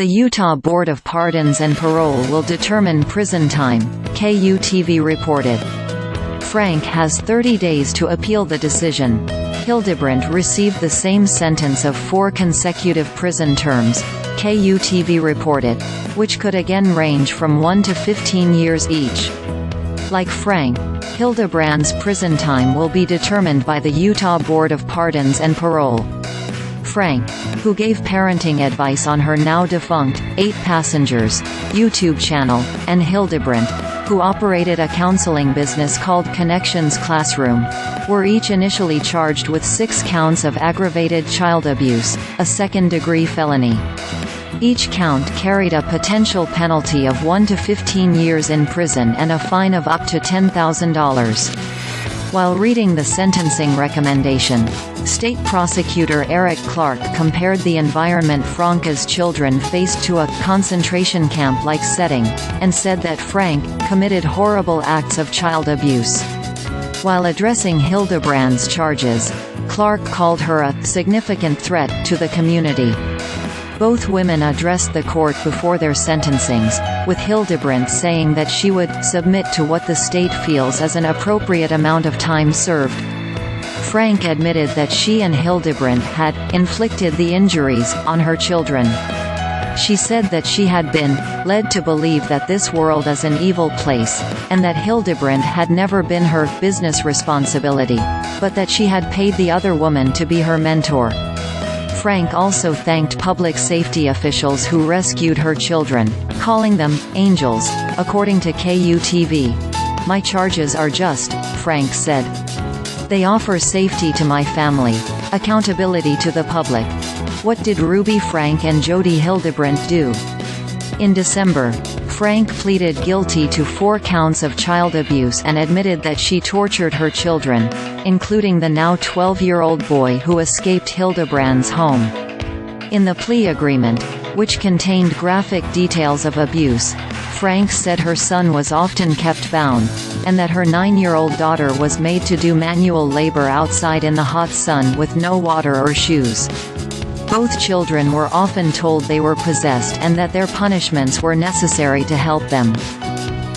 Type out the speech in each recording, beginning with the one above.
The Utah Board of Pardons and Parole will determine prison time, KUTV reported. Franke has 30 days to appeal the decision. Hildebrandt received the same sentence of 4 consecutive prison terms, KUTV reported, which could again range from 1 to 15 years each. Like Franke, Hildebrandt's prison time will be determined by the Utah Board of Pardons and Parole. Franke, who gave parenting advice on her now-defunct 8 Passengers YouTube channel, and Hildebrandt, who operated a counseling business called ConneXions Classroom, were each initially charged with 6 counts of aggravated child abuse, a second-degree felony. Each count carried a potential penalty of 1 to 15 years in prison and a fine of up to $10,000. While reading the sentencing recommendation, State Prosecutor Eric Clarke compared the environment Franke's children faced to a concentration camp-like setting, and said that Franke committed horrible acts of child abuse. While addressing Hildebrandt's charges, Clarke called her a significant threat to the community. Both women addressed the court before their sentencings, with Hildebrandt saying that she would submit to what the state feels is an appropriate amount of time served. Franke admitted that she and Hildebrandt had inflicted the injuries on her children. She said that she had been led to believe that this world is an evil place, and that Hildebrandt had never been her business responsibility, but that she had paid the other woman to be her mentor. Franke also thanked public safety officials who rescued her children, calling them angels, according to KUTV. "My charges are just," Franke said. "They offer safety to my family, accountability to the public." What did Ruby Franke and Jodi Hildebrandt do? In December, Franke pleaded guilty to 4 counts of child abuse and admitted that she tortured her children, including the now 12-year-old boy who escaped Hildebrandt's home. In the plea agreement, which contained graphic details of abuse, Franke said her son was often kept bound, and that her 9-year-old daughter was made to do manual labor outside in the hot sun with no water or shoes. Both children were often told they were possessed and that their punishments were necessary to help them.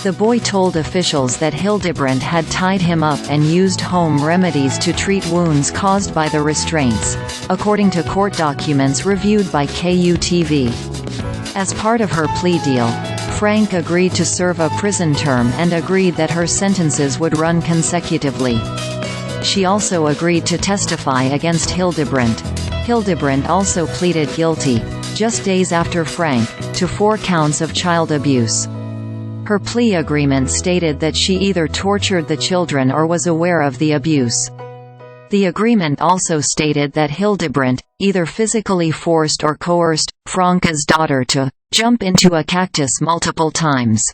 The boy told officials that Hildebrandt had tied him up and used home remedies to treat wounds caused by the restraints, according to court documents reviewed by KUTV. As part of her plea deal, Franke agreed to serve a prison term and agreed that her sentences would run consecutively. She also agreed to testify against Hildebrandt. Hildebrandt also pleaded guilty, just days after Franke, to 4 counts of child abuse. Her plea agreement stated that she either tortured the children or was aware of the abuse. The agreement also stated that Hildebrandt either physically forced or coerced Franke's daughter to jump into a cactus multiple times.